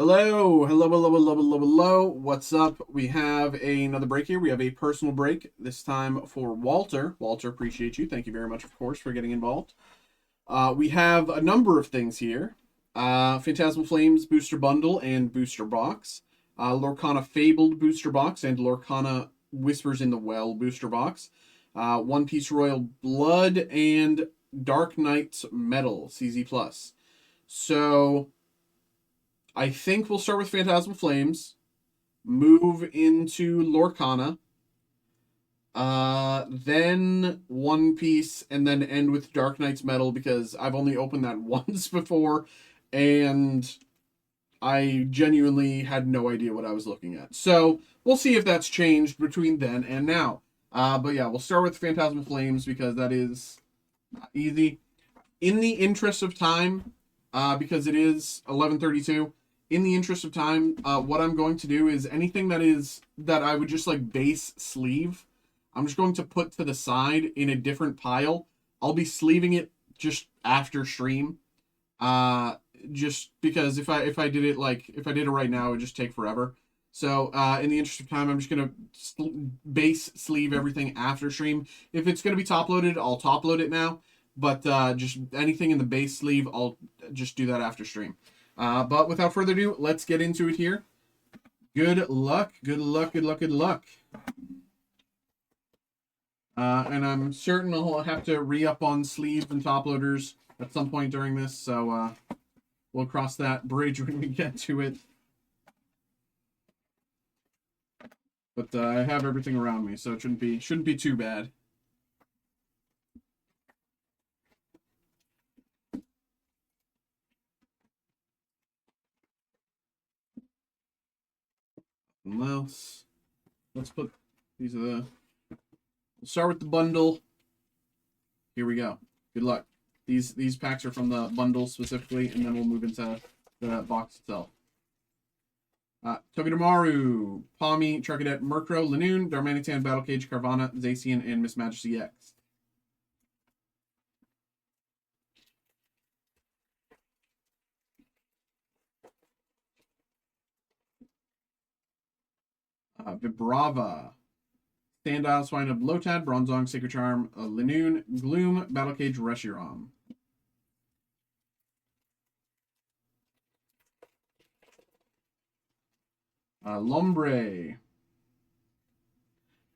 Hello, hello, hello, hello, hello, hello. What's up? We have another break here. We have a personal break, this time for Walter. Walter, appreciate you. Thank you very much, of course, for getting involved. We have a number of things here. Phantasmal Flames Booster Bundle and Booster Box. Lorcana Fabled Booster Box and Lorcana Whispers in the Well Booster Box. One Piece Royal Blood and Dark Knight's Metal CZ Plus. So I think we'll start with Phantasmal Flames, move into Lorcana, then One Piece, and then end with Dark Knight's Metal because I've only opened that once before, and I genuinely had no idea what I was looking at. So we'll see if that's changed between then and now. But yeah, we'll start with Phantasmal Flames because that is easy. In the interest of time, because it is 11:32. In the interest of time, what I'm going to do is anything that I would just like base sleeve, I'm just going to put to the side in a different pile. I'll be sleeving it just after stream. Just because if I did it right now, it would just take forever. So in the interest of time, I'm just gonna base sleeve everything after stream. If it's gonna be top loaded, I'll top load it now. But just anything in the base sleeve, I'll just do that after stream. But without further ado, let's get into it here. Good luck, good luck, good luck, good luck. And I'm certain I'll have to re-up on sleeves and top loaders at some point during this, so we'll cross that bridge when we get to it. But I have everything around me, so it shouldn't be too bad. Unless let's put these are the. We'll start with the bundle. Here we go. Good luck. These packs are from the bundle specifically, and then we'll move into the box itself. Togedemaru, Palmy, Charcadet, Murkrow, Lanoon, Darmanitan, Battlecage, Carvana, Zacian, and Miss Majesty X. Vibrava, Sandile, Swinub, Lotad, Bronzong, Sacred Charm, Lanoon, Gloom, Battlecage, Reshiram. Lombre,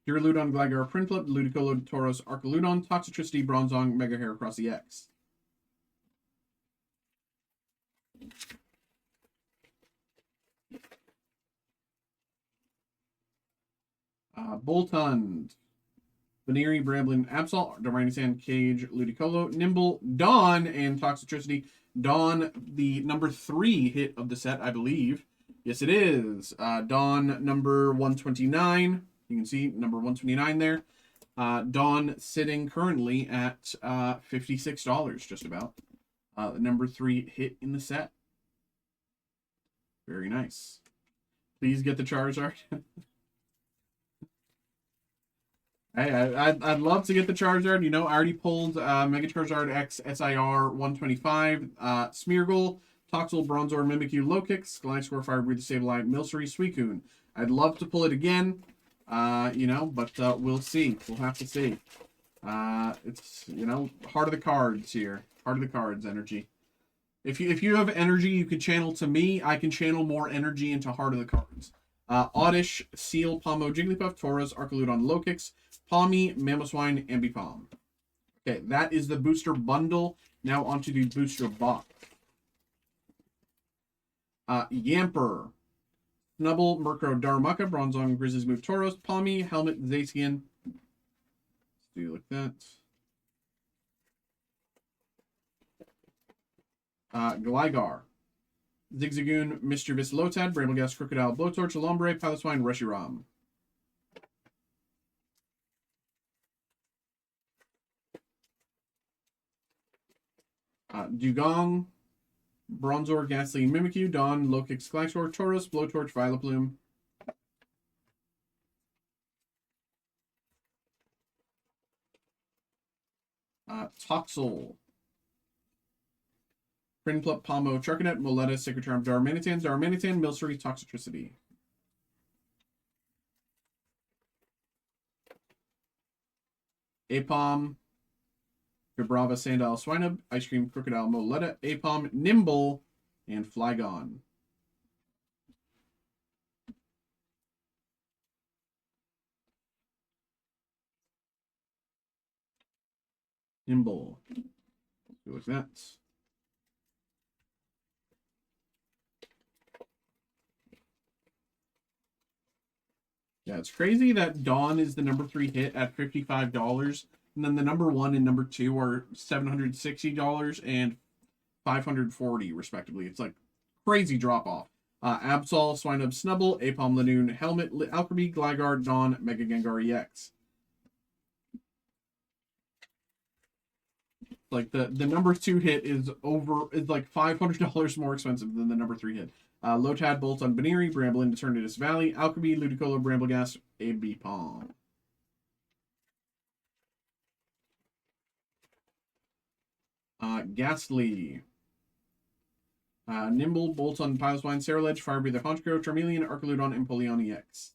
Duraludon, Gligar, Prinplup, Ludicolo, Tauros, Arcaludon, Toxicity, Bronzong, Mega Hair across the X. Boltund, Veneri, Bramblin, Absol, Darmanitan, Cage, Ludicolo, Nimble, Dawn, and Toxicity. Dawn, the number 3 hit of the set, I believe. Yes, it is. Dawn, number 129. You can see number 129 there. Dawn sitting currently at $56, just about. The number 3 hit in the set. Very nice. Please get the Charizard. Hey, I'd love to get the Charizard. You know, I already pulled Mega Charizard X SIR 125, Smeargle, Toxel, Bronzor, Mimikyu, Lokix, Gliscor, Fire Breathe, Sableye, Milcery, Suicune. I'd love to pull it again, you know, but we'll see. We'll have to see. It's, you know, heart of the cards here. Heart of the cards energy. If you have energy you can channel to me, I can channel more energy into heart of the cards. Oddish, Seal, Pomo, Jigglypuff, Tauros, Arcaludon, Lokix, Palmy, Mamoswine, Ambipom. Okay, that is the booster bundle. Now onto the booster box. Yamper, Snubble, Murkrow, Darumaka, Bronzong, Grizzly's Move, Tauros, Palmy, Helmet, Zacian. Let's do like that. Gligar, Zigzagoon, Mischievous, Lotad, Brambleghast, Crocodile, Blowtorch, Lombre, Piloswine, Reshiram. Dugong, Bronzor, Ghastly, Mimikyu, Dawn, Lokix, Gliscor, Tauros, Blowtorch, Vileplume. Toxel, Prinplup, Palmo, Charcadet, Moletta, Sacred Charm, Darmanitan, Milcery, Toxicity. Apom, Vibrava, Sandile, Swinub, Ice Cream, Crocodile, Moletta, Apom, Nimble, and Flygon. Nimble. Look at that. Yeah, it's crazy that Dawn is the number 3 hit at $55, and then the number 1 and number 2 are $760 and $540 respectively. It's like crazy drop off. Absol, Swinub, Snubble, Apom, Lanoon, Helmet, Alchemy, Gligar, Dawn, Mega Gengar EX. Like the number 2 hit is like $500 more expensive than the number 3 hit. Lotad, Bolt on Baneri, Bramblin, Eternatus Valley, Alchemy, Ludicolo, Brambleghast, AB Palm. Ghastly. Nimble, Bolt on Piloswine, Ceruledge, Fire Breather, Honchkrow, Charmeleon, Arcaludon, Empoleon EX.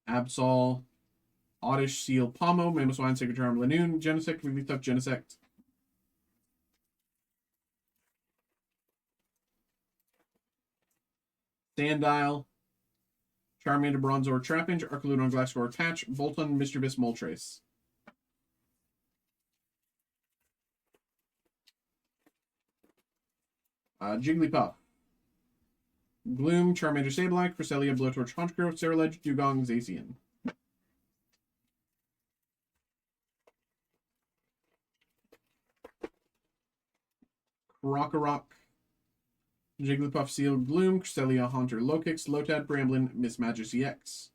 Absol, Oddish, Seal, Pomo, Mamoswine, Sacred Charm, Lanoon, Genesect, Wigglytuff, Genesect. Sandile, Charmander, Bronzor, Trapinch, Arcaludon, Glasgow, Patch, Bolton, Mischievous, Moltres. Jigglypuff. Gloom, Charmander, Sableye, Cresselia, Blowtorch, Honchkrow, Ceruledge, Dugong, Zacian. Krokorok, Jigglypuff, Seal, Gloom, Cresselia, Haunter, Lokix, Lotad, Bramblin, Mismagius EX.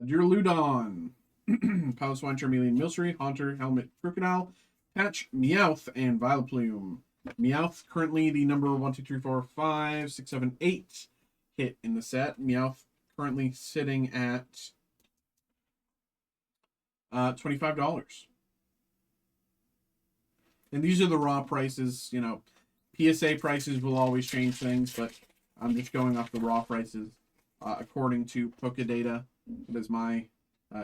Duraludon, Piloswine, Charmeleon, Milcery, Haunter, Helmet, Crocodile, Patch, Meowth, and Vileplume. Meowth currently the number 1, 2, 3, 4, 5, 6, 7, 8 hit in the set. Meowth currently sitting at $25. And these are the raw prices. You know, PSA prices will always change things, but I'm just going off the raw prices according to Pokedata. That is my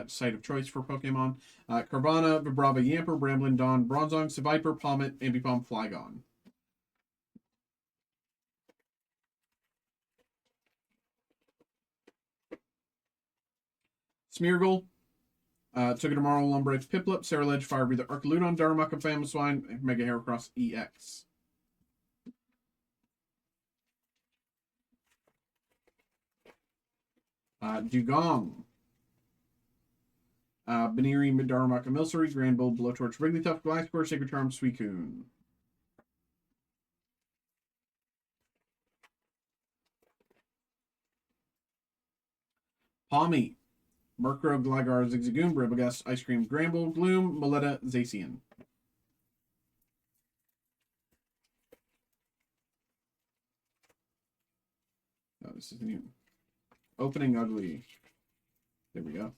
site of choice for Pokemon. Carvana, Vibrava, Yamper, Bramblin, Dawn, Bronzong, Seviper, Palmet, Ambipom, Flygon. Smeargle, Togedemaru, Lumbreach, Piplup, Ceruledge, Fire Breather, Arcaludon, Darumaka, Famoswine, Mega Heracross EX. Dugong, Baneri, Darumaka, Milcery, Granbull, Blowtorch, Wigglytuff, Gliscor, Sacred Charm, Suicune. Palmy, Murkrow, Gligar, Zigzagoon, Brambleghast, Ice Cream, Gramble, Gloom, Moletta, Zacian. Oh, this isn't even opening ugly. There we go.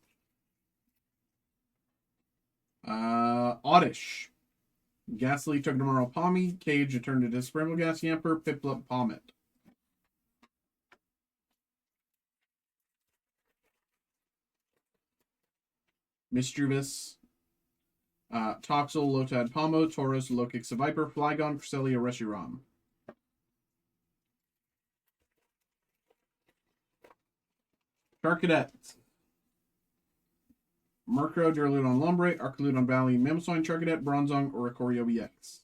Oddish, Ghastly, Togedemaru, Palmy, Cage, Eternatus, Brambleghast, Yamper, Piplup, Palmet. Mischievous, Toxel, Lotad, Palmo, Tauros, Lokix, Viper, Flygon, Cresselia, Reshiram. Charcadet, Murkrow, Duraludon, Lombre, Arcaludon Valley, Mamoswine, Charcadet, Bronzong, Oricorio EX.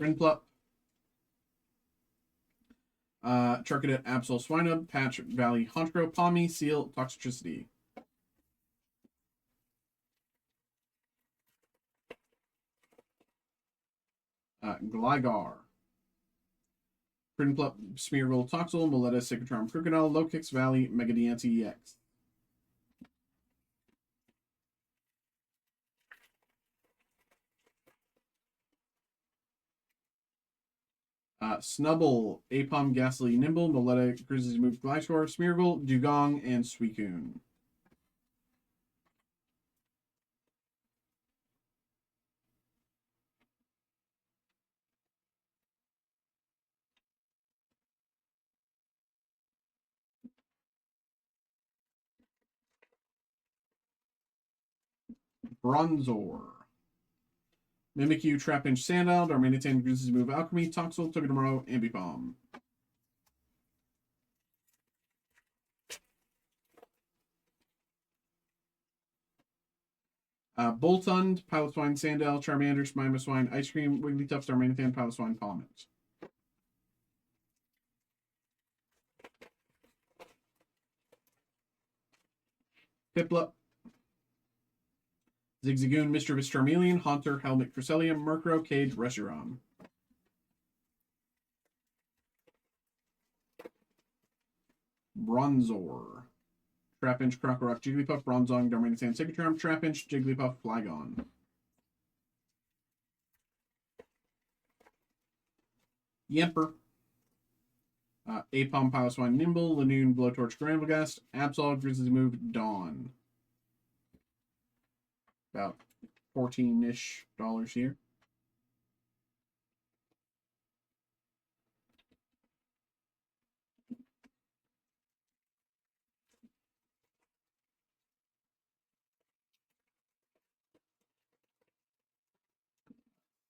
Prinplup, Charcadet, Absol, Swinub, Patch, Valley, Honchkrow, Palmy, Seal, Toxicity. Gligar. Prinplup, Smeargle, Toxel, Moletta, Sacred Charm, Crocodile, Lokix, Valley, Mega Diancie EX. Snubble, Apom, Ghastly, Nimble, Moletta, Grizzly's Move, Gliscor, Smeargle, Dugong, and Suicune. Bronzor. Mimikyu, Trapinch, Sandile, Darmanitan, Grizzly's Move, Alchemy, Toxel, Togedemaru, Ambipom. Boltund, Piloswine, Sandile, Charmander, Mimoswine, Ice Cream, Wigglytuff, Darmanitan, Piloswine, Palmet. Piplup, Zigzagoon, Mischievous Charmeleon, Haunter, Helmet, Cresselia, Murkrow, Cage, Reshiram. Bronzor. Trapinch, Krokorok, Jigglypuff, Bronzong, Darmanitan, Sacred Charm, Trapinch, Jigglypuff, Flygon. Yemper. Apom, Piloswine, Nimble, Lanoon, Blowtorch, Gramblgast, Absol, Grizzly's Move, Dawn. About $14-ish here.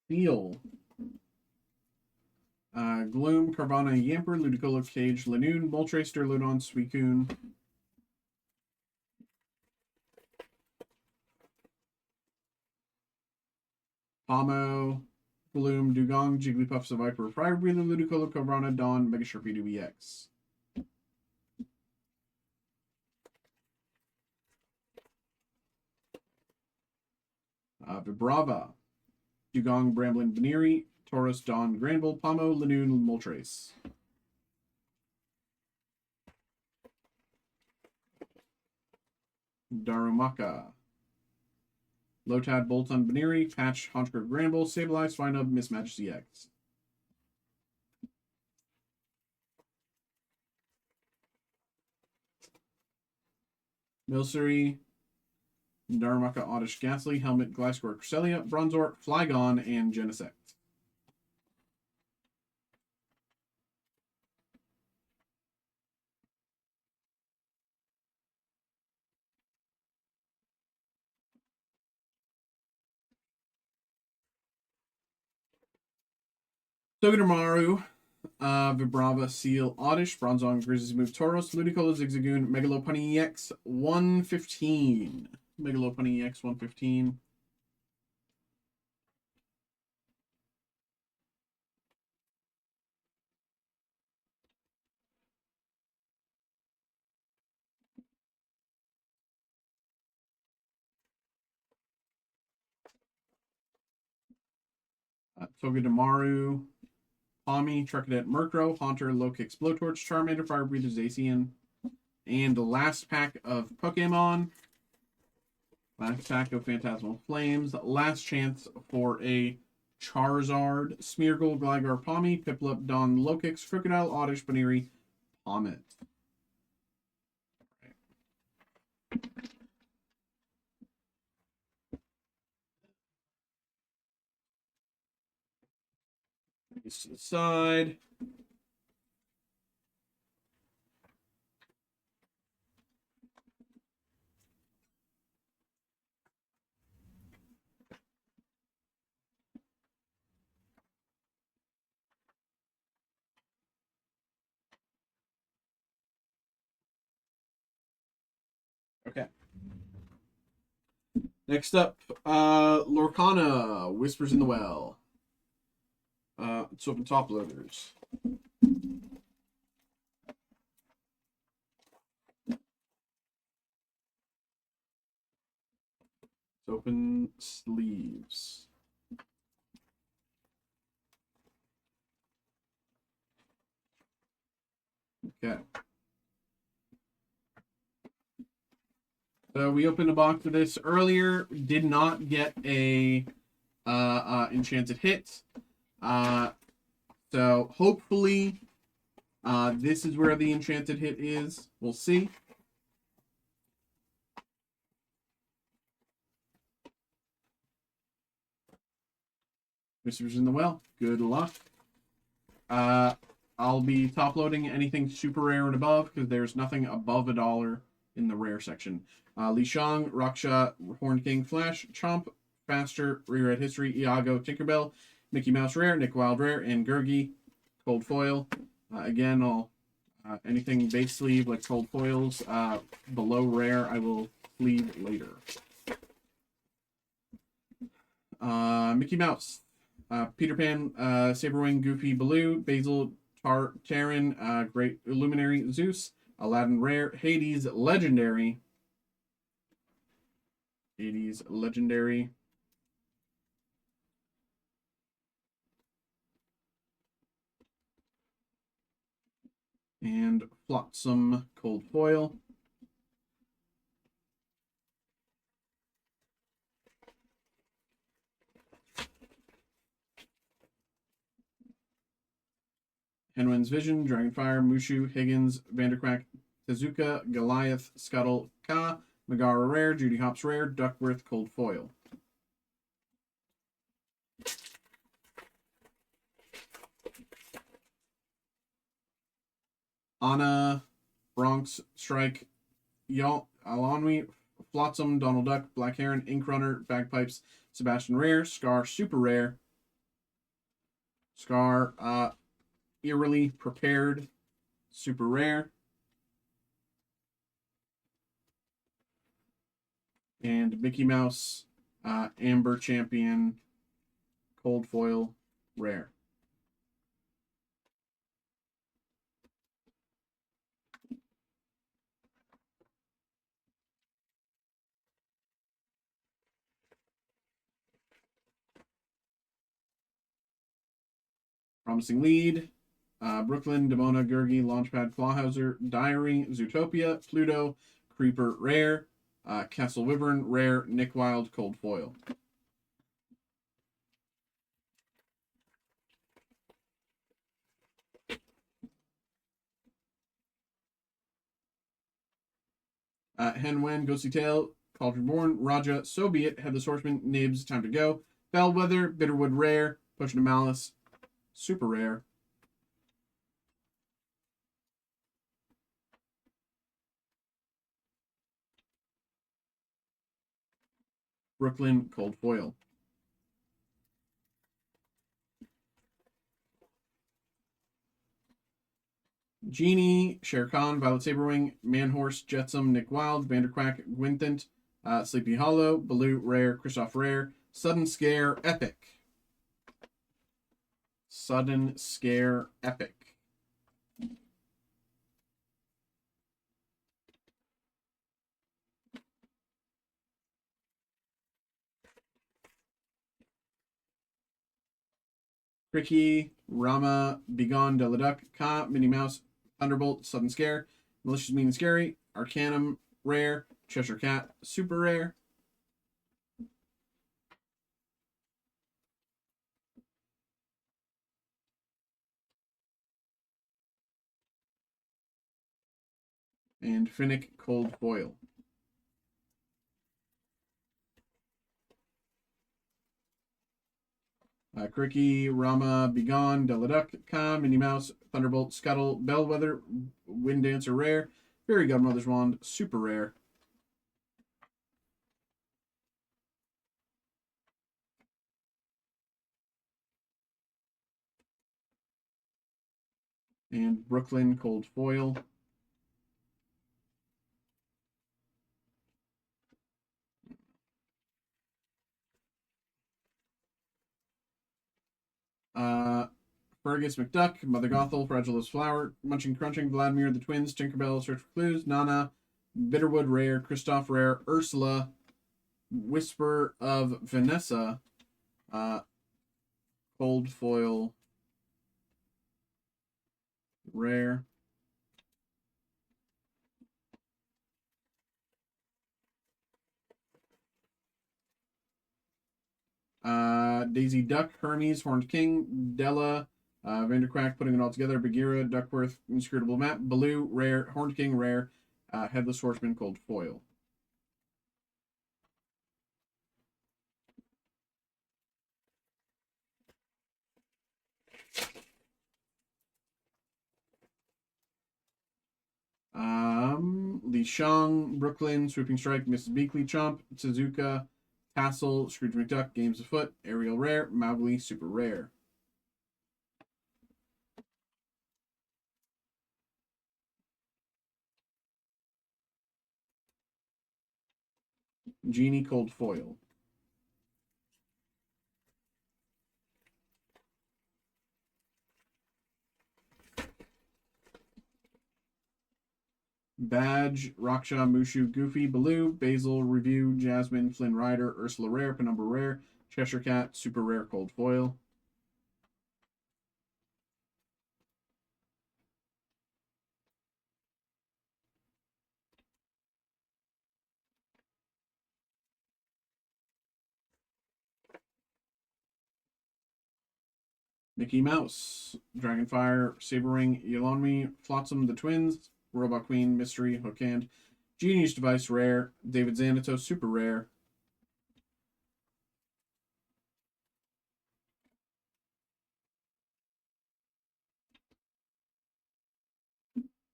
Steel. Gloom, Carvana, Yamper, Ludicolo, Cage, Lanoon, Moltres, Durlodon, Suicune. Pomo, Gloom, Dugong, Jigglypuff, Seviper, Fire Breather, Ludicolo, Carvana, Dawn, Mega Sharpedo EX. Vibrava, Dugong, Bramblin, Veneeri, Tauros, Dawn, Granville, Pomo, Lanoon, Moltres. Darumaka. Lotad, Boltund, Veneeri, Patch, Haunchgrove, Granville, Sableye, Swinub, Mismatch CX. Milcery, Darumaka, Oddish, Ghastly, Helmet, Gliscor, Cresselia, Bronzor, Flygon, and Genesect. Togedemaru, Vibrava, Seal, Oddish, Bronzong, Grizzly's Move, Tauros, Ludicolo, Zigzagoon, Megalopunny EX 115. Megalopunny EX 115. Togedemaru, Palmy, Trucadet, Murkrow, Haunter, Lokix, Blowtorch, Charmander, Fire Breather, Zacian. And the last pack of Pokemon. Last pack of Phantasmal Flames. Last chance for a Charizard, Smeargle, Gligar, Palmy, Piplup, Dawn, Lokix, Crocodile, Oddish, Veneeri, Palmet. These to the side. Okay. Next up, Lorcana, Whispers in the Well. Let's open top loaders. Let's open sleeves. Okay. So we opened a box of this earlier. Did not get a enchanted hit. So hopefully this is where the enchanted hit is. We'll see. Whispers in the Well. Good luck. I'll be top loading anything super rare and above because there's nothing above $1 in the rare section. Li Shang, Raksha, Horn King, Flash, Chomp, Faster, Reread History, Iago, Tinkerbell, Mickey Mouse Rare, Nick Wild Rare, and Gurgi, Cold Foil. Again, I'll anything base sleeve like cold foils below rare, I will sleeve later. Mickey Mouse, Peter Pan, Saberwing, Goofy, Baloo, Basil, Taran, Great Illuminary, Zeus, Aladdin Rare, Hades Legendary. Hades Legendary. And Flotsam Cold Foil. Henwin's Vision, Dragonfire, Mushu, Higgins, Vanderquack, Tezuka, Goliath, Scuttle, Ka, Megara Rare, Judy Hopps Rare, Duckworth Cold Foil. Anna, Bronx, Strike, Alonwi, Flotsam, Donald Duck, Black Heron, Ink Runner, Bagpipes, Sebastian Rare, Scar, Super Rare, Scar, Eerily Prepared, Super Rare, and Mickey Mouse, Amber Champion, Cold Foil, Rare. Promising Lead, Brooklyn, Demona, Gurgi, Launchpad, Clawhauser, Diary, Zootopia, Pluto, Creeper, Rare, Castle Wyvern, Rare, Nick Wild, Cold Foil. Henwen, Ghostly Tale, Cauldron Born, Raja, So Be It, Headless Horseman, Nibs, Time to Go, Bellwether, Bitterwood Rare, Potion of Malice, Super Rare. Brooklyn, Cold Foil. Genie, Shere Khan, Violet Saberwing, Manhorse, Jetsam, Nick Wild, Vanderquack, Gwynthant, Sleepy Hollow, Baloo, Rare, Kristoff Rare, Sudden Scare, Epic. Sudden Scare, Epic. Cricky, Rama, Begone, Deladuck, Ka, Minnie Mouse, Thunderbolt, Sudden Scare, Malicious Mean and Scary, Arcanum, Rare, Cheshire Cat, Super Rare. And Finnick, Cold Foil. Cricky, Rama, Begone, Deladuck, Ka, Minnie Mouse, Thunderbolt, Scuttle, Bellwether, Wind Dancer Rare, Fairy Godmother's Wand, Super Rare. And Brooklyn, Cold Foil. Fergus McDuck, Mother Gothel, Fragilous Flower, Munching Crunching, Vladimir, the Twins, Tinkerbell, Search for Clues, Nana, Bitterwood Rare, Kristoff Rare, Ursula, Whisper of Vanessa, Cold Foil Rare. Daisy Duck, Hermes, Horned King, Della, Vanderquack, putting it all together, Bagheera, Duckworth, Inscrutable Map, Baloo, rare, Horned King, rare, Headless Horseman, Cold Foil. Li Shang, Brooklyn, Swooping Strike, Mrs. Beakley, Chomp, Suzuka, Tassel, Scrooge McDuck, Games Afoot, Ariel Rare, Mowgli, Super Rare. Genie, Cold Foil. Badge, Raksha, Mushu, Goofy, Baloo, Basil, Review, Jasmine, Flynn Rider, Ursula Rare, Penumbra Rare, Cheshire Cat, Super Rare, Cold Foil. Mickey Mouse, Dragonfire, Saberwing, Yolonmi, Flotsam, the Twins, Robot Queen, Mystery, Hookhand, Genius Device, Rare, David Xanatos, Super Rare.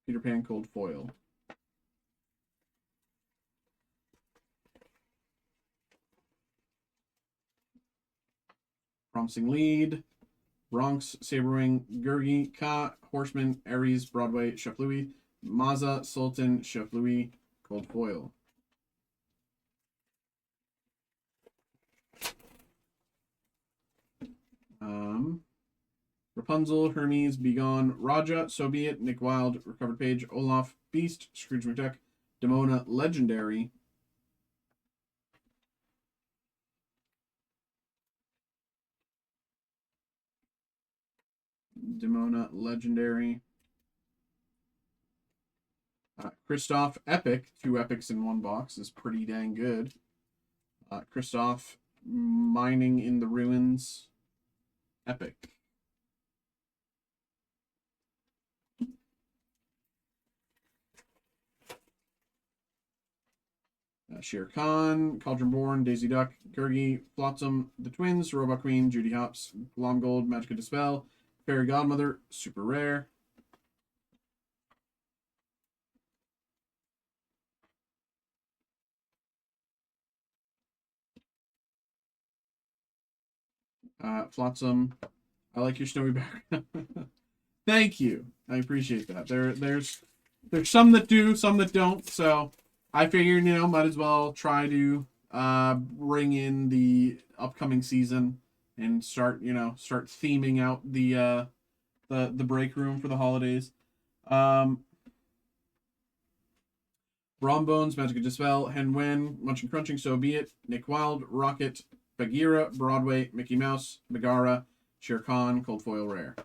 Peter Pan, Cold Foil. Promising Lead, Bronx, Saberwing, Gurgi, Ka, Horseman, Ares, Broadway, Chef Louis, Maza, Sultan, Chef Louis, Cold Foil. Rapunzel, Hermes, Begone, Raja, So Be It, Nick Wilde, Recovered Page, Olaf, Beast, Scrooge McDuck, Demona, Legendary. Demona, Legendary. Kristoff, Epic. 2 epics in 1 box is pretty dang good. Kristoff, Mining in the Ruins. Epic. Shere Khan, Cauldron Born, Daisy Duck, Gurgi, Flotsam, The Twins, Robot Queen, Judy Hopps, Glom Gold, Magica Dispel, Fairy Godmother, Super Rare. Flotsam, I like your snowy background. Thank you. I appreciate that. There's some that do, some that don't. So I figured, might as well try to bring in the upcoming season and start theming out the break room for the holidays. Brom Bones, Magic Dispel, Hen Wen, Munching Crunching, So Be It, Nick Wilde, Rocket, Bagheera, Broadway, Mickey Mouse, Megara, Shere Khan, Cold Foil Rare.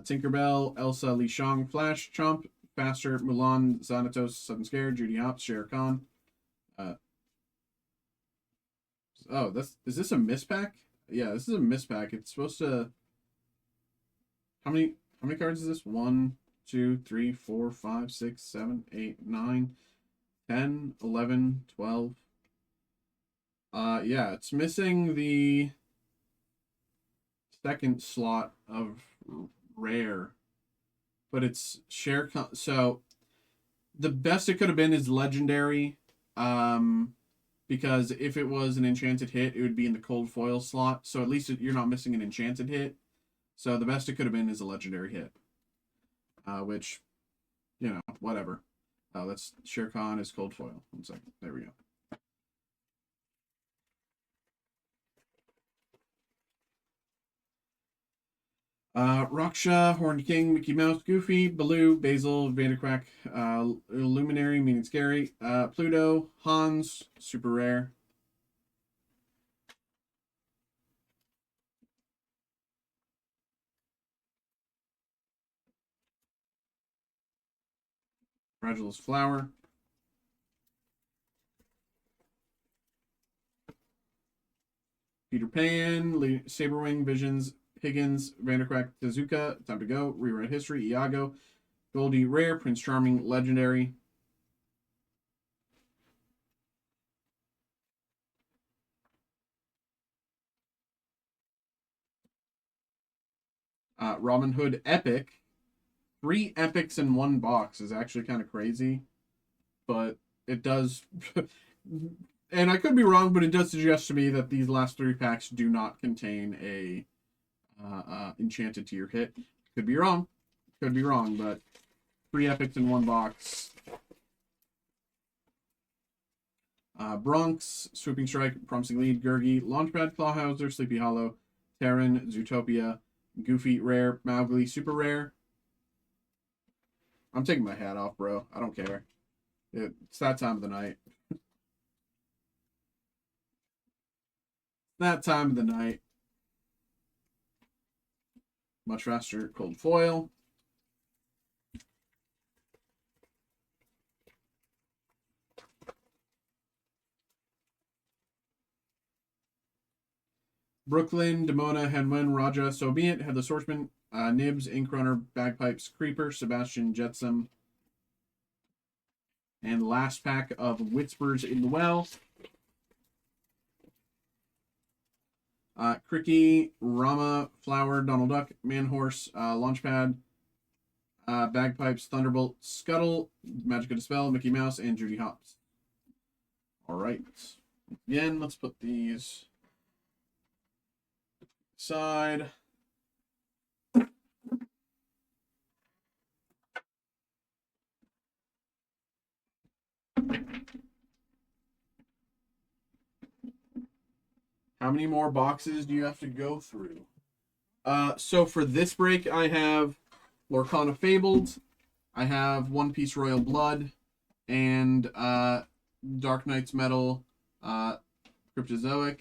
Tinkerbell, Elsa, Li Shang, Flash, Chomp, Faster, Mulan, Xanatos, Sudden Scare, Judy Hopps, Shere Khan. Is this a mispack? Yeah, this is a mispack. It's supposed to. How many cards is this? 1, 2, 3, 4, 5, 6, 7, 8, 9, 10, 11, 12. Yeah, it's missing the second slot of rare, but it's share. So the best it could have been is legendary, because if it was an enchanted hit, it would be in the cold foil slot. So at least you're not missing an enchanted hit. So the best it could have been is a legendary hit, which, whatever. Let's Shere Khan is cold foil. 1 second. There we go. Raksha, Horned King, Mickey Mouse, Goofy, Baloo, Basil, Vanderquack, Luminary, meaning scary, Pluto, Hans, Super Rare. Fragilus Flower. Peter Pan, Saberwing, Visions, Higgins, Vandercrack, Tezuka, Time to Go, Rewrite History, Iago, Goldie, Rare, Prince Charming, Legendary. Robin Hood Epic. 3 epics in one box is actually kind of crazy, but it does. And I could be wrong, but it does suggest to me that these last 3 packs do not contain a enchanted tier hit. Could be wrong. Could be wrong, but 3 epics in one box. Bronx, Swooping Strike, Promising Lead, Gurgi, Launchpad, Clawhauser, Sleepy Hollow, Terran, Zootopia, Goofy, Rare, Mowgli, Super Rare. I'm taking my hat off, bro. I don't care. It's that time of the night. That time of the night. Much faster, cold foil. Brooklyn, Demona, Henwen, Raja, So Be It, Headless Horseman, Nibs, Ink Runner, Bagpipes, Creeper, Sebastian, Jetsam. And last pack of Whispers in the Well. Cricky, Rama, Flower, Donald Duck, Manhorse, Launchpad, Bagpipes, Thunderbolt, Scuttle, Magica Dispel, Mickey Mouse, and Judy Hopps. All right. Again, let's put these aside. How many more boxes do you have to go through? So for this break, I have Lorcana Fabled, I have One Piece Royal Blood, and Dark Knight's Metal, Cryptozoic.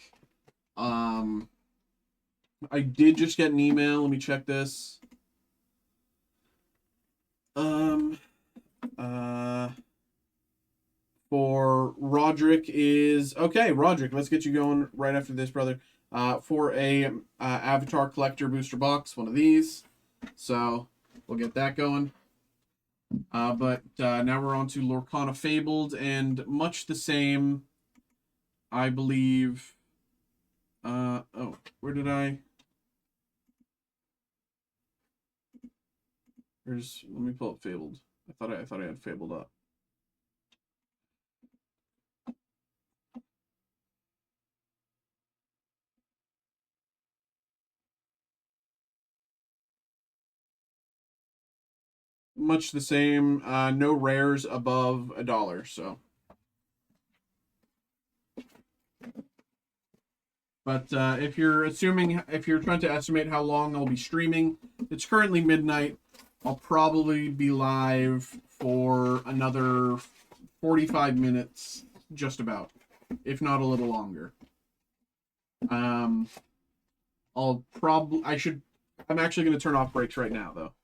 I did just get an email. Let me check this. For Roderick is okay. Roderick, let's get you going right after this, brother. For a Avatar Collector booster box, one of these. So we'll get that going. But now we're on to Lorcana Fabled, and much the same, I believe. Oh, where did I? Let me pull up Fabled. I thought I had Fabled up. Much the same. No rares above $1. So, but if you're trying to estimate how long I'll be streaming, it's currently midnight. I'll probably be live for another 45 minutes, just about, if not a little longer. I'm actually going to turn off breaks right now, though.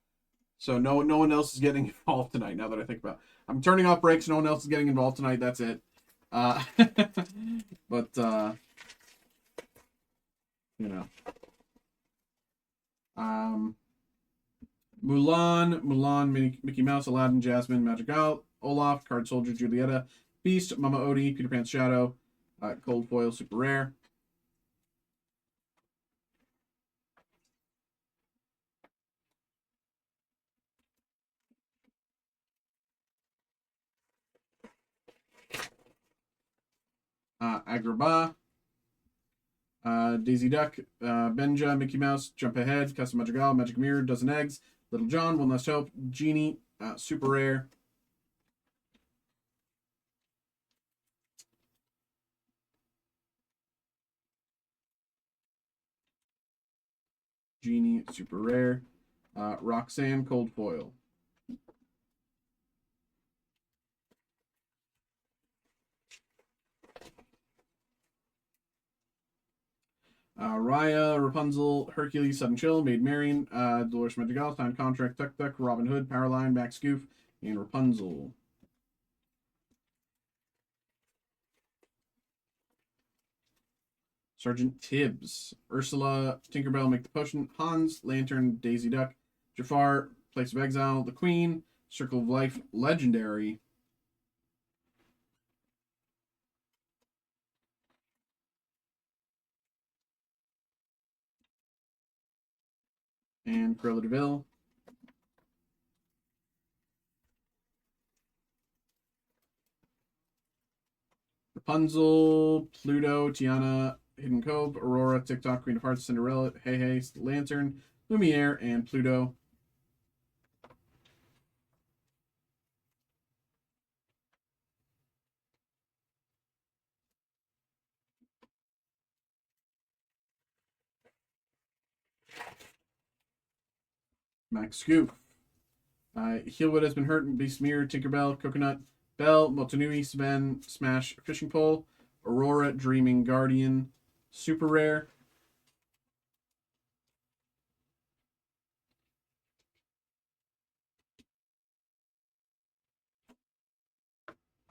So no one else is getting involved tonight, now that I think about it. I'm turning off breaks, no one else is getting involved tonight, that's it. But, you know. Mulan, Mickey Mouse, Aladdin, Jasmine, Magical, Olaf, Card Soldier, Julieta, Beast, Mama Odie, Peter Pan's Shadow, Cold Foil, Super Rare. Agrabah, Daisy Duck, Benja, Mickey Mouse, Jump Ahead, Custom Magical, Magic Mirror, Dozen Eggs, Little John, One Last Hope, Genie, Super Rare. Genie, Super Rare. Roxanne, Cold Foil. Raya, Rapunzel, Hercules, Sudden Chill, Maid Marian, Dolores Madrigal, Time Contract, Tuk Tuk, Robin Hood, Powerline, Max Goof, and Rapunzel. Sergeant Tibbs. Ursula, Tinkerbell, Make the Potion. Hans, Lantern, Daisy Duck. Jafar, Place of Exile. The Queen, Circle of Life, Legendary. And Cruella de Vil. Rapunzel, Pluto, Tiana, Hidden Cove, Aurora, TikTok, Queen of Hearts, Cinderella, Hey Hey, Lantern, Lumiere, and Pluto. Max Scoop. Heelwood has been hurt and Beastmere, Tinkerbell, Coconut, Belle, Motunui, Sven, Smash, Fishing Pole, Aurora, Dreaming Guardian, Super Rare.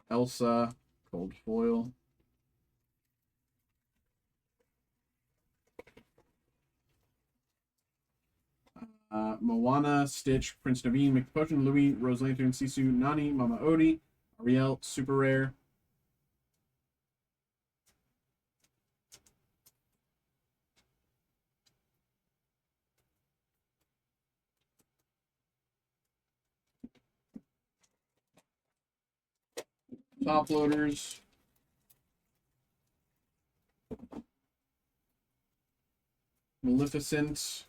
Elsa, Cold Foil. Moana, Stitch, Prince Naveen, McPotion, Louis, Rose Lantern, Sisu, Nani, Mama Odie, Ariel, Super Rare. Top loaders. Maleficent.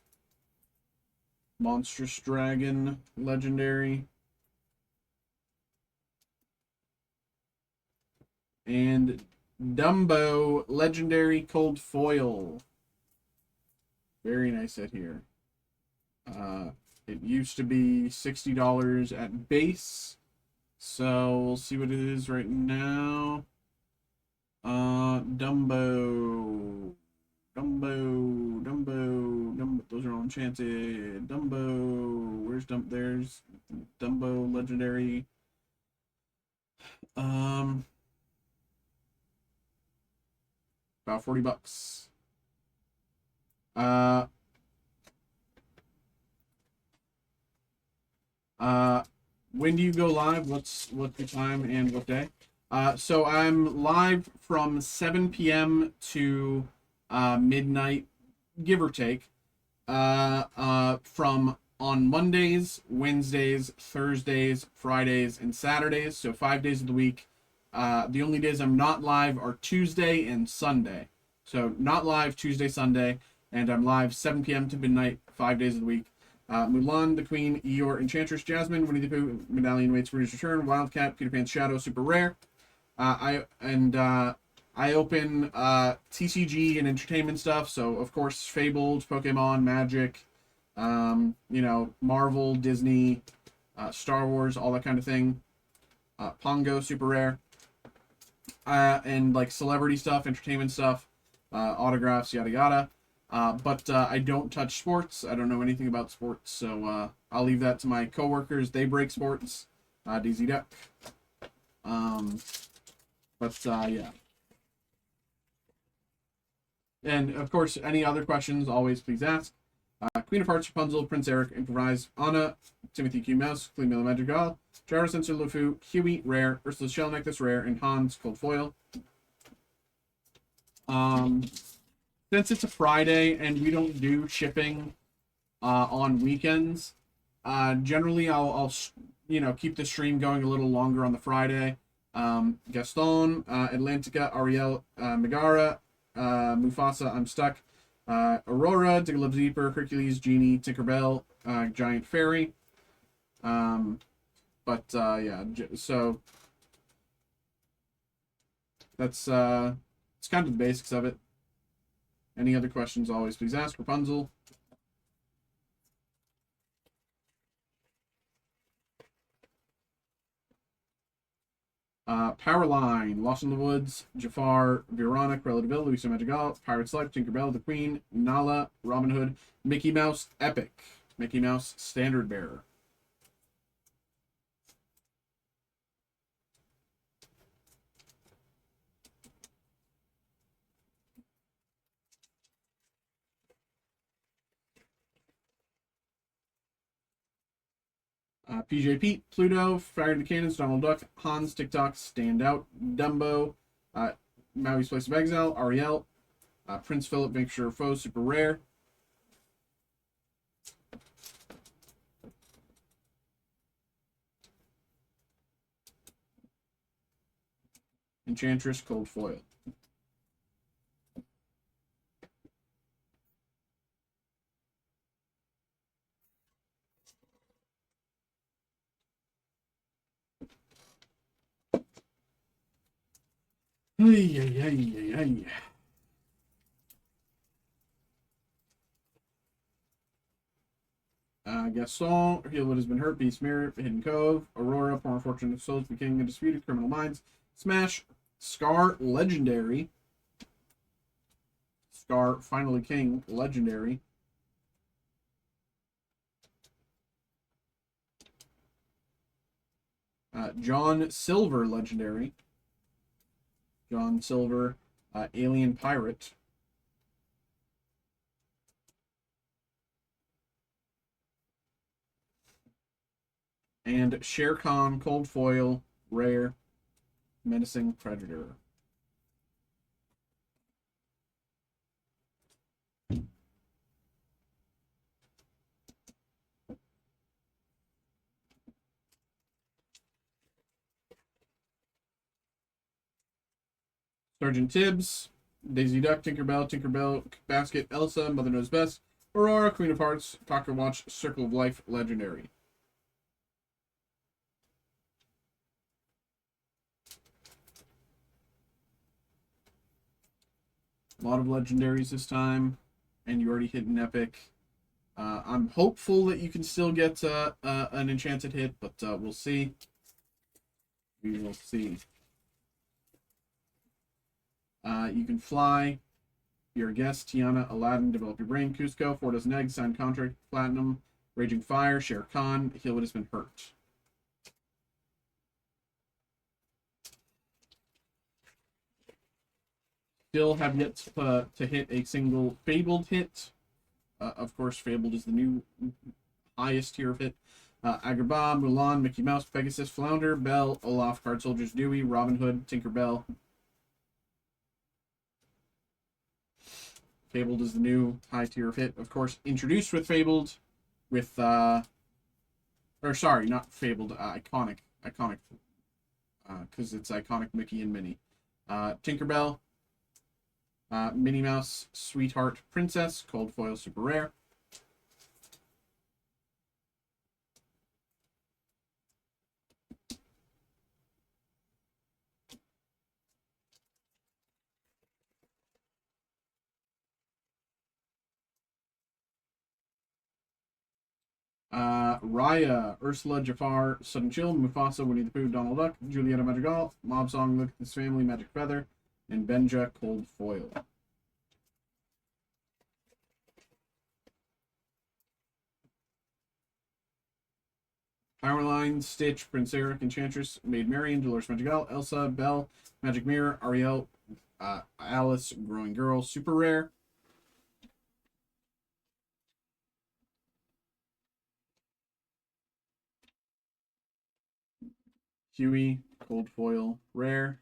Monstrous Dragon, Legendary. And Dumbo, Legendary Cold Foil. Very nice set here. It used to be $60 at base. So we'll see what it is right now. Dumbo. Those are all enchanted. Dumbo. Where's There's Dumbo Legendary. About $40. When do you go live? What's the time and what day? So I'm live from 7 p.m. to midnight, give or take. From on Mondays, Wednesdays, Thursdays, Fridays, and Saturdays. So 5 days of the week. The only days I'm not live are Tuesday and Sunday. So not live Tuesday, Sunday, and I'm live 7 p.m. to midnight, 5 days of the week. Mulan, the Queen, Eeyore, Enchantress, Jasmine, Winnie the Pooh, Medallion waits for his return, Wildcat, Peter Pan's Shadow, Super Rare. I open TCG and entertainment stuff, so of course Fabled, Pokemon, Magic, Marvel, Disney, Star Wars, all that kind of thing. Pongo, Super Rare. And like celebrity stuff, entertainment stuff, autographs, yada yada. But I don't touch sports. I don't know anything about sports, so I'll leave that to my coworkers. They break sports. DZ Duck. Yeah. And of course, any other questions, always please ask. Queen of Hearts, Rapunzel, Prince Eric, Improvise, Anna, Timothy Q. Mouse, Clean Miller Madrigal, Gyro Sensor, Lufu, Huey, Rare, Ursula Shell Necklace, Rare, and Hans, Cold Foil. Since it's a Friday and we don't do shipping on weekends, generally I'll keep the stream going a little longer on the Friday. Gaston, Atlantica, Ariel, Megara, Mufasa, I'm Stuck, Aurora, Diglove Zeeper, Hercules, Genie, Tinkerbell, Giant Fairy. So that's it's kind of the basics of it. Any other questions, always please ask. Rapunzel. Powerline, Lost in the Woods, Jafar, Virana, Cruella de Vil, Luisa Madrigal, Pirate's Life, Tinkerbell, the Queen, Nala, Robin Hood, Mickey Mouse, Epic, Mickey Mouse, Standard Bearer. PJ Pete, Pluto, Fire the Cannons, Donald Duck, Hans, TikTok, Standout, Dumbo, Maui's Place of Exile, Ariel, Prince Philip, Vanquisher Foe, Super Rare. Enchantress, Cold Foil. Ay, ay, ay, ay, ay. Gaston, Healwood has been hurt, Beast Mirror, Hidden Cove, Aurora, Poor Unfortunate Souls, Becoming Undisputed, Criminal Minds, Smash, Scar, Legendary, Scar, Finally King, Legendary, John Silver, Legendary, John Silver, Alien Pirate, and Shere Khan, Cold Foil, Rare, Menacing Predator. Sergeant Tibbs, Daisy Duck, Tinkerbell, Basket, Elsa, Mother Knows Best, Aurora, Queen of Hearts, Pocket Watch, Circle of Life, Legendary. A lot of legendaries this time, and you already hit an epic. I'm hopeful that you can still get an enchanted hit, but we'll see. We will see. You can fly. You're a guest. Tiana, Aladdin, Develop Your Brain, Cusco, 4 Dozen Eggs, Signed Contract, Platinum, Raging Fire, Shere Khan, Heal What Has Been Hurt. Still have yet to hit a single Fabled hit. Of course, Fabled is the new highest tier of hit. Agrabah, Mulan, Mickey Mouse, Pegasus, Flounder, Belle, Olaf, Card Soldiers, Dewey, Robin Hood, Tinkerbell. Fabled is the new high tier of hit. Of course, introduced with Fabled, with or sorry, not Fabled, iconic, because it's iconic Mickey and Minnie. Tinkerbell, Minnie Mouse, Sweetheart Princess, Cold Foil Super Rare. Raya, Ursula, Jafar, Sudden Chill, Mufasa, Winnie the Pooh, Donald Duck, Julieta Madrigal, Mob Song, Look at This Family, Magic Feather, and Benja, Cold Foil. Powerline, Stitch, Prince Eric, Enchantress, Maid Marian, Dolores Madrigal, Elsa, Belle, Magic Mirror, Ariel, Alice, Growing Girl, Super Rare. Huey, Cold Foil, Rare.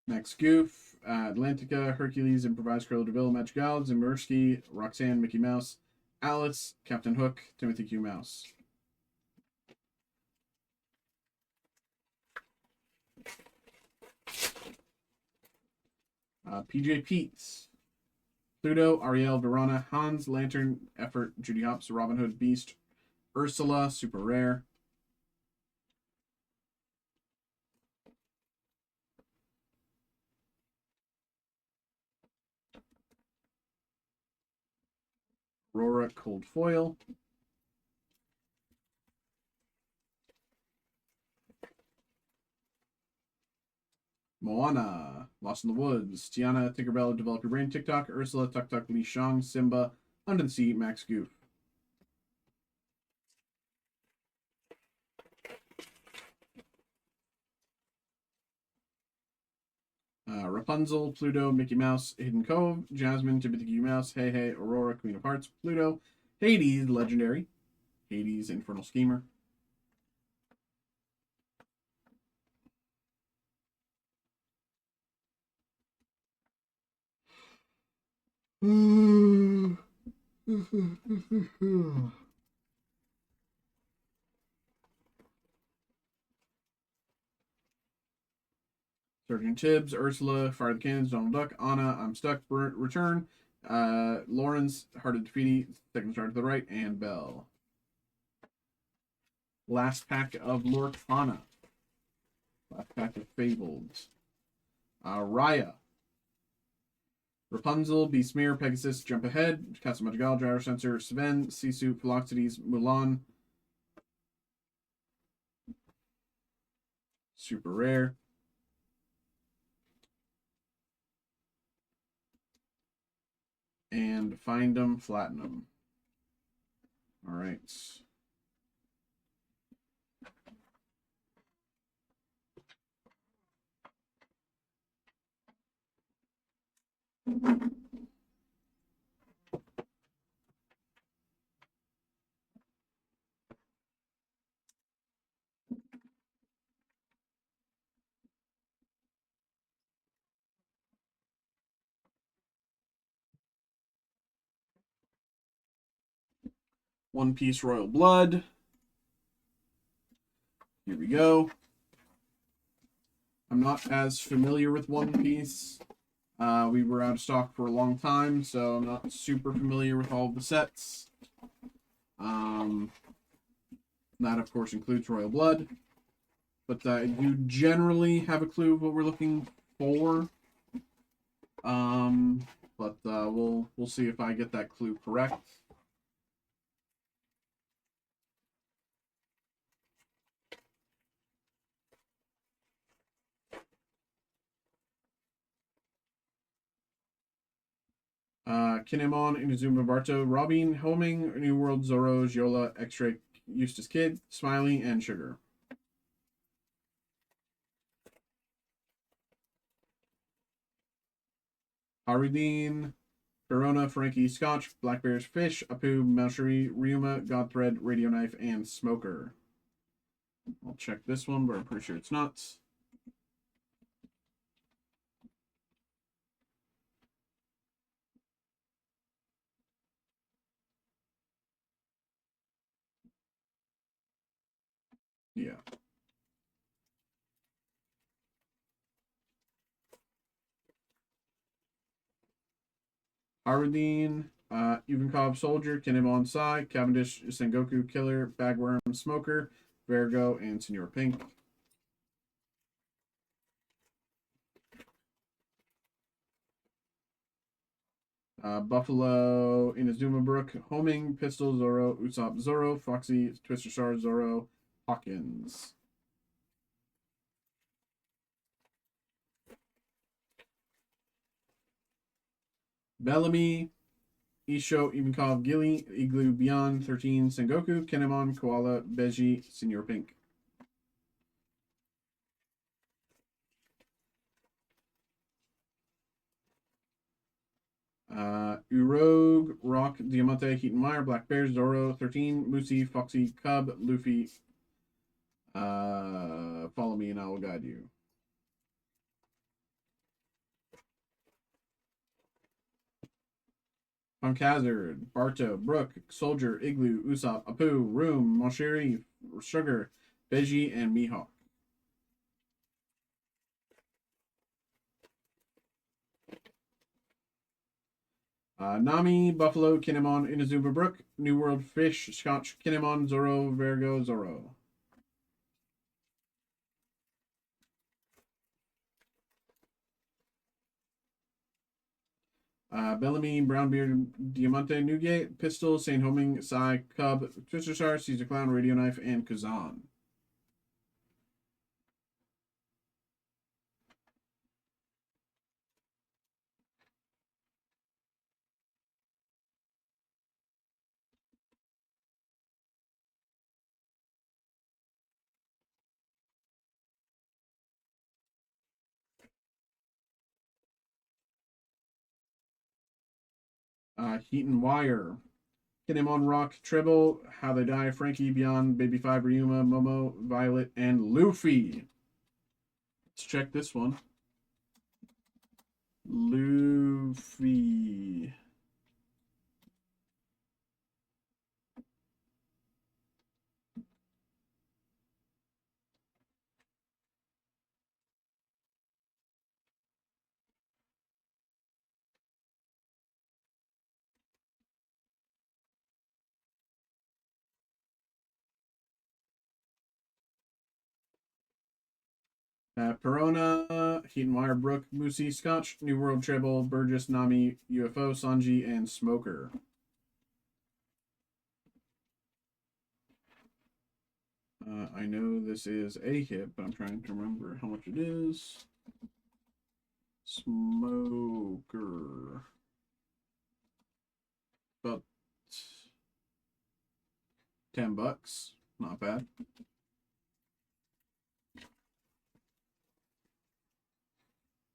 Max Goof, Atlantica, Hercules, Improvised Cruella de Vil, Magic Gods, Zimmersky, Roxanne, Mickey Mouse, Alice, Captain Hook, Timothy Q. Mouse. PJ Pete's, Pluto, Ariel, Verona, Hans, Lantern, Effort, Judy Hopps, Robin Hood, Beast, Ursula, Super Rare. Aurora, Cold Foil. Moana, Lost in the Woods. Tiana, Tinkerbell, Develop Your Brain, TikTok, Ursula, Tuk Tuk, Li Shang, Simba, Under the Sea, Max Goof. Rapunzel, Pluto, Mickey Mouse, Hidden Cove, Jasmine, Timothy Mouse, Hey Hey, Aurora, Queen of Hearts, Pluto, Hades, Legendary, Hades, Infernal Schemer. Sergeant Tibbs, Ursula, Fire the Cannons, Donald Duck, Anna, I'm Stuck, Return, Lawrence, Heart of Defeaty, second star to the right, and Bell. Last pack of Lorc Anna. Last pack of Fabled. Raya. Rapunzel, Beastmere, Pegasus, Jump Ahead, Castle Madrigal, Gyro Sensor, Sven, Sisu, Phylloxetes, Mulan. Super rare. And Find 'em, Flatten 'em. All right. One Piece Royal Blood. Here we go. I'm not as familiar with One Piece. We were out of stock for a long time, so I'm not super familiar with all of the sets. That, of course, includes Royal Blood. But I do generally have a clue of what we're looking for. But we'll see if I get that clue correct. Kinemon, Inazuma, Barto, Robin, Homing, New World, Zoro, Yola, X-Ray, Eustace Kid, Smiley, and Sugar. Harudine, Corona, Frankie, Scotch, Black Bear's Fish, Apu, Malchery, Ryuma, Godthread, Radio Knife, and Smoker. I'll check this one, but I'm pretty sure it's not. Yeah. Harudine, Ivankov Soldier, Kinemon Sai, Cavendish, Sengoku Killer, Bagworm Smoker, Virgo, and Senor Pink. Buffalo, Inazuma Brook, Homing, Pistol, Zoro, Usopp, Zoro, Foxy, Twister Star, Zoro, Hawkins. Bellamy, Isho, Ivankov, Gilly, Igloo, Beyond, 13, Sengoku, Kinemon, Koala, Beji, Senor Pink. Urogue, Rock, Diamante, Heat and Mire, Black Bear, Zoro, 13, Moosey, Foxy, Cub, Luffy. Follow me and I will guide you. Punk Hazard, Barto, Brook, Soldier, Igloo, Usopp, Apu, Room, Moncheri, Sugar, Beji, and Mihawk. Nami, Buffalo, Kinemon, Inazuma Brook, New World Fish, Scotch, Kinemon, Zoro, Virgo, Zoro. Bellamy, Brownbeard, Diamante, Nugate, Pistol, Saint Homing, Sai, Cub, Twister Star, Caesar Clown, Radio Knife, and Kazan. Heat and Wire. Kinemon Rock, Tribble, How They Die, Frankie, Beyond, Baby Five, Ryuma, Momo, Violet, and Luffy. Let's check this one. Luffy. Perona, Heat and Wire, Brook, Moosey, Scotch, New World Tribble, Burgess, Nami, UFO, Sanji, and Smoker. I know this is a hit, but I'm trying to remember how much it is. Smoker. About $10. Not bad.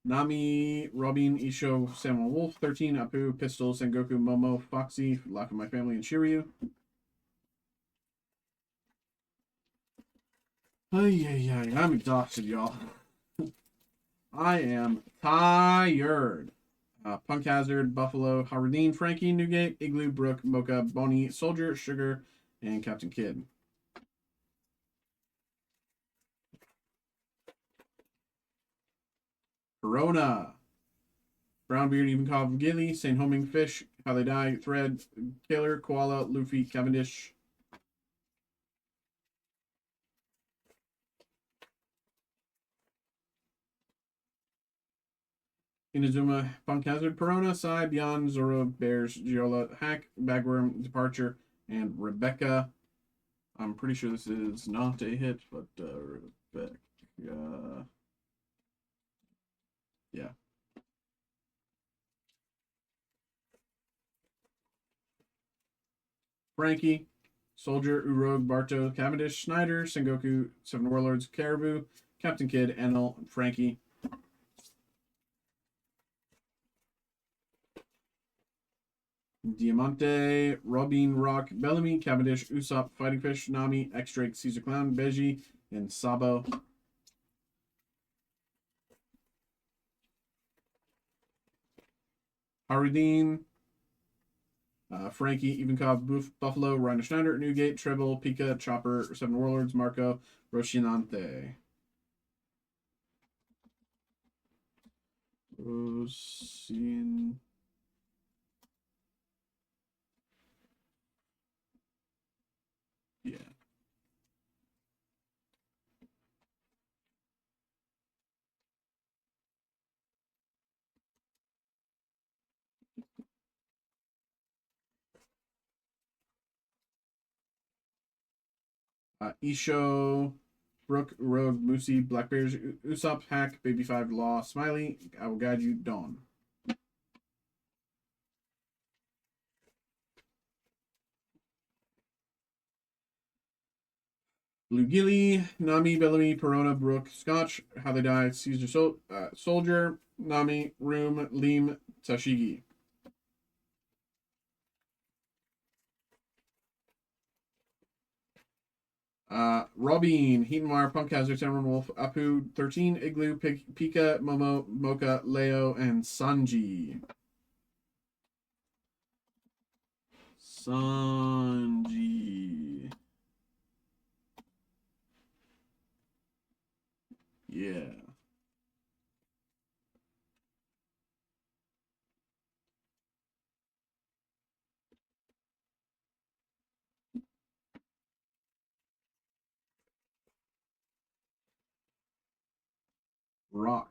Nami, Robin, Isho, Samuel Wolf, 13, Apu, Pistol, Sengoku, Momo, Foxy, Laugh of My Family, and Shiryu. I'm exhausted, y'all. I am tired. Punk Hazard, Buffalo, Howardine, Frankie, Newgate, Igloo, Brook, Mocha, Bonnie, Soldier, Sugar, and Captain Kidd. Corona. Brownbeard, Evenkov, Gilly, St. Homing, Fish, How They Die, Thread, Killer, Koala, Luffy, Cavendish. Inazuma, Punk Hazard, Perona, Sai, Beyond, Zoro, Bears, Giola, Hack, Bagworm, Departure, and Rebecca. I'm pretty sure this is not a hit, but Rebecca. Yeah. Frankie, Soldier, Urog, Barto, Cavendish, Schneider, Sengoku, Seven Warlords, Caribou, Captain Kidd, Enel, Frankie. Diamante, Robin, Rock, Bellamy, Cavendish, Usopp, Fighting Fish, Nami, X-Drake, Caesar Clown, Beji, and Sabo. Harudine, Frankie, Ivankov, Buffalo, Rhino Schneider, Newgate, Treble, Pika, Chopper, Seven Warlords, Marco, Roshinante. Roshin. Yeah. Isho, Brook, Rogue, Moosey, Black Bears, Usopp, Hack, Baby Five, Law, Smiley, I Will Guide You, Dawn. Blue Gilly, Nami, Bellamy, Perona, Brook, Scotch, How They Die, Caesar Soldier, Nami, Room, Leem, Tashigi. Robin, Heat and Wire, Punk Hazard, Samurai Wolf, Apu, 13, Igloo, Pika, Momo, Mocha, Leo, and Sanji. Sanji. Yeah. Rock.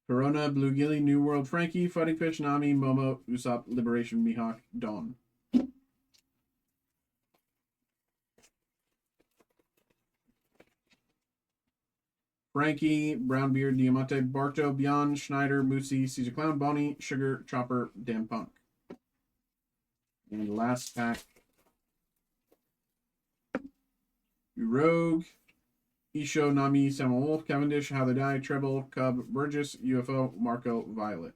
Corona, Blue Gilly, New World, Frankie, Fighting Fish, Nami, Momo, Usopp, Liberation, Mihawk, Dawn. Frankie, Brownbeard, Diamante, Barto, Beyond, Schneider, Moosey, Caesar Clown, Bonnie, Sugar, Chopper, Damn Punk. And last pack. Rogue, Isho, Nami, Samuel Wolf, Cavendish, How They Die, Treble, Cub, Burgess, UFO, Marco, Violet.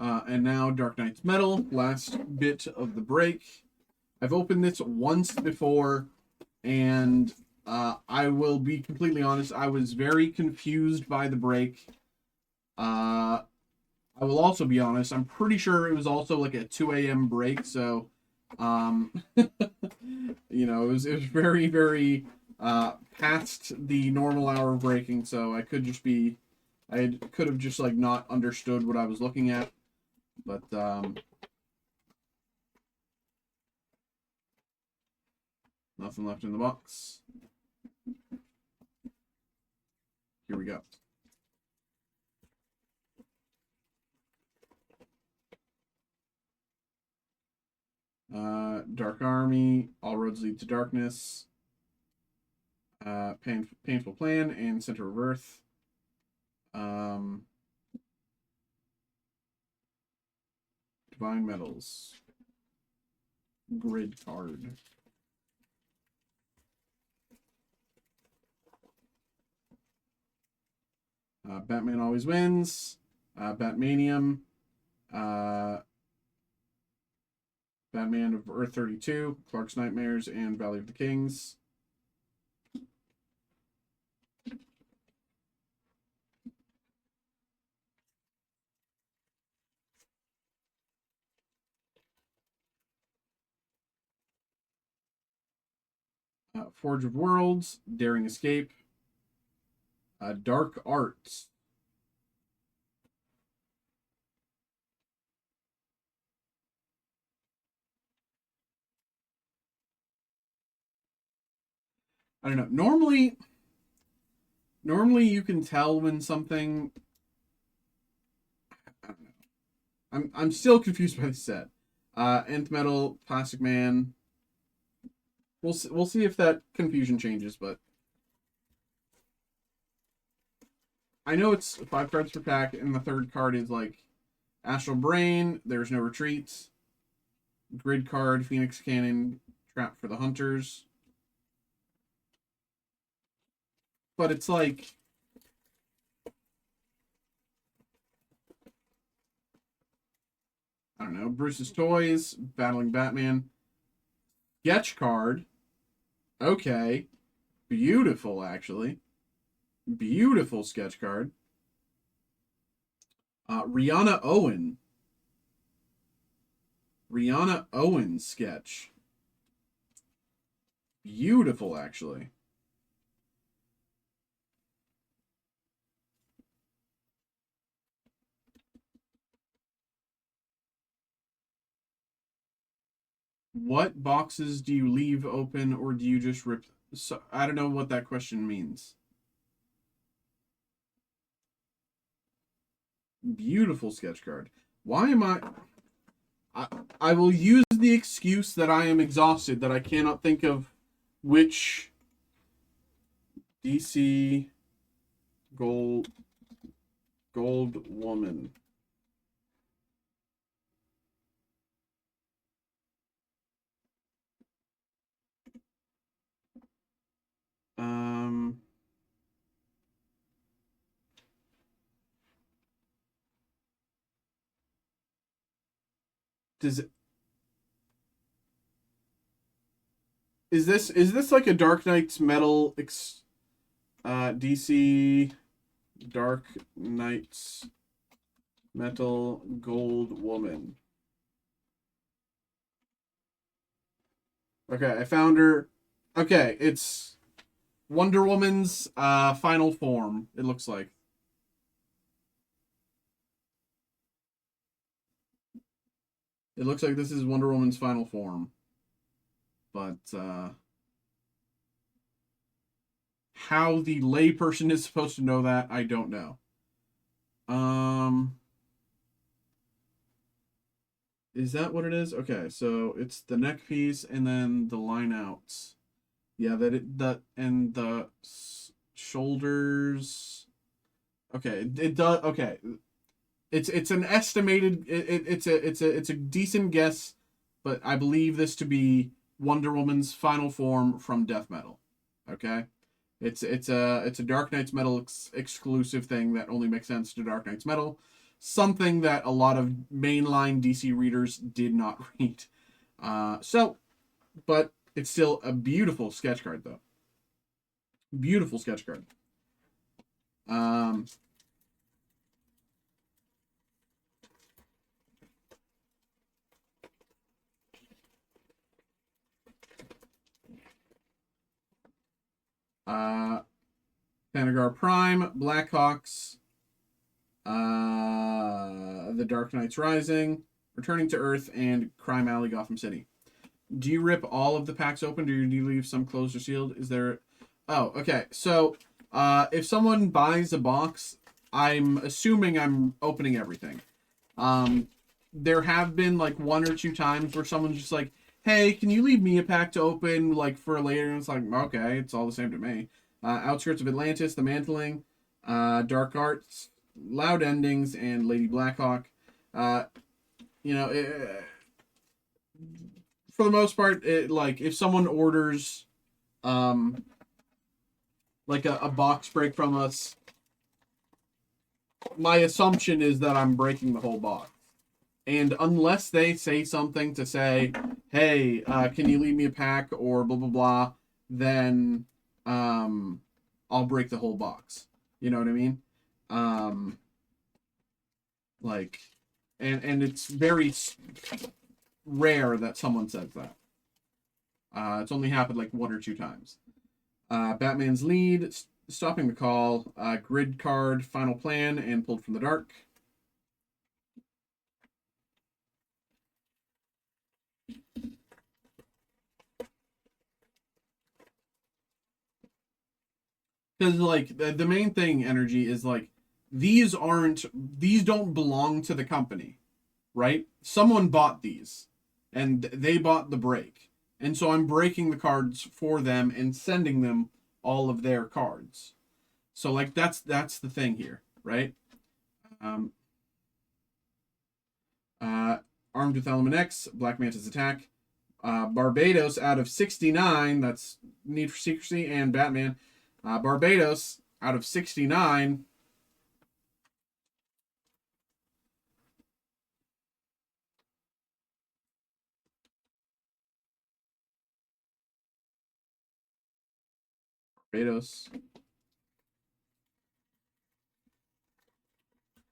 And now Dark Knight's Metal, last bit of the break. I've opened this once before, and I will be completely honest, I was very confused by the break. I will also be honest, I'm pretty sure it was also like a 2 a.m. break, so, you know, it was very, very past the normal hour of breaking, so I could have just like not understood what I was looking at, but nothing left in the box. Here we go. Dark Army, All Roads Lead to Darkness, Painful Plan, and Center of Earth. Divine Metals. Grid card. Batman Always Wins. Batmanium. Batman of Earth 32. Clark's Nightmares, and Valley of the Kings. Forge of Worlds, Daring Escape, Dark Arts. I don't know. Normally you can tell when something. I don't know. I'm still confused by the set. Nth Metal, Plastic Man. We'll see if that confusion changes, but I know it's 5 cards per pack, and the third card is like Astral Brain, There's No Retreats, Grid card, Phoenix Cannon, Trap for the Hunters. But it's like, I don't know, Bruce's Toys, Battling Batman, Sketch card. Okay. Beautiful, actually. Beautiful sketch card. Rihanna Owen. Rihanna Owen sketch. Beautiful, actually. What boxes do you leave open, or do you just rip? So, I don't know what that question means. Beautiful sketch card. Why am I will use the excuse that I am exhausted, that I cannot think of which DC Gold Woman. Does it, is this like a Dark Knight's Metal DC Dark Knight's Metal Gold Woman? Okay, I found her. Okay, it's Wonder Woman's final form, it looks like. It looks like this is Wonder Woman's final form. But how the layperson is supposed to know that, I don't know. Is that what it is? Okay, so it's the neck piece and then the line outs. Yeah, and the shoulders. Okay, it does. Okay, it's an estimated. It's a decent guess, but I believe this to be Wonder Woman's final form from Death Metal. Okay, it's a Dark Knight's Metal exclusive thing that only makes sense to Dark Knight's Metal. something that a lot of mainline DC readers did not read. But it's still a beautiful sketch card, though. Beautiful sketch card. Panagar Prime, Blackhawks, The Dark Knights Rising, Returning to Earth, and Crime Alley Gotham City. Do you rip all of the packs open? Do you leave some closed or sealed? Is there... Oh, okay. So, if someone buys a box, I'm assuming I'm opening everything. There have been, like, 1 or 2 times where someone's just like, hey, can you leave me a pack to open, like, for later? And it's like, okay, it's all the same to me. Outskirts of Atlantis, The Mantling, Dark Arts, Loud Endings, and Lady Blackhawk. You know, for the most part, like, if someone orders, like, a box break from us, my assumption is that I'm breaking the whole box. And unless they say something to say, hey, can you leave me a pack or blah, blah, blah, then I'll break the whole box. You know what I mean? Like, and it's very rare that someone says that. It's only happened like 1 or 2 times. Batman's Lead, Stopping the Call, Grid Card, Final Plan, and Pulled from the Dark. Because, like, the main thing, Energy, is, like, these don't belong to the company, right? Someone bought these, and they bought the break. And so I'm breaking the cards for them and sending them all of their cards. So, like, that's the thing here, right? Armed with Element X, Black Manta's Attack. Barbados out of 69, that's Need for Secrecy and Batman. Barbados out of 69. Barbados.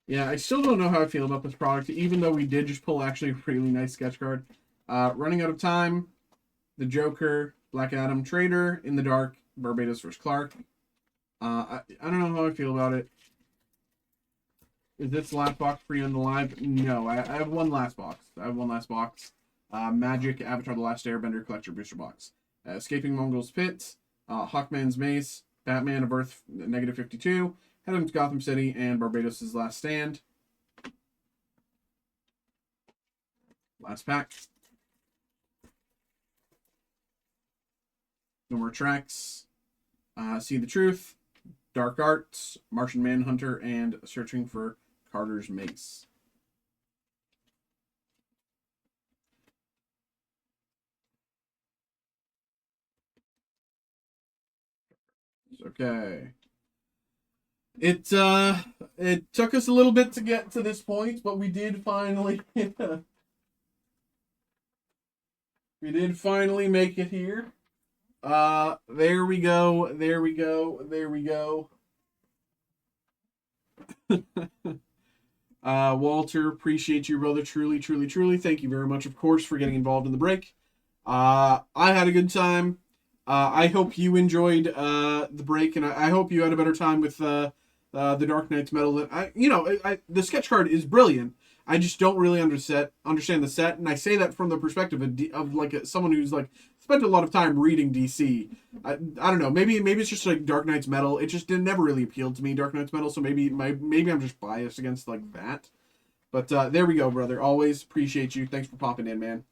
Yeah, I still don't know how I feel about this product, even though we did just pull actually a really nice sketch card. Running Out of Time, The Joker, Black Adam, Trader, In the Dark, Barbados vs. Clark. I don't know how I feel about it. Is this the last box for you on the live? No, I have one last box. Magic, Avatar The Last Airbender Collector Booster Box. Escaping Mongol's Pit, Hawkman's Mace, Batman of Earth -52, Heading to Gotham City, and Barbados' Last Stand. Last pack. No More Tracks. See the Truth, Dark Arts, Martian Manhunter, and Searching for Carter's Mace. Okay. It took us a little bit to get to this point, but we did finally we did finally make it here. There we go. Walter, appreciate you, brother. Truly. Thank you very much, of course, for getting involved in the break. I had a good time. I hope you enjoyed the break, and I hope you had a better time with the Dark Knight's Metal. The sketch card is brilliant. I just don't really understand the set, and I say that from the perspective of like someone who's like spent a lot of time reading DC. I don't know. Maybe it's just like Dark Knight's Metal. It just never really appealed to me, Dark Knight's Metal. So maybe I'm just biased against like that. But there we go, brother. Always appreciate you. Thanks for popping in, man.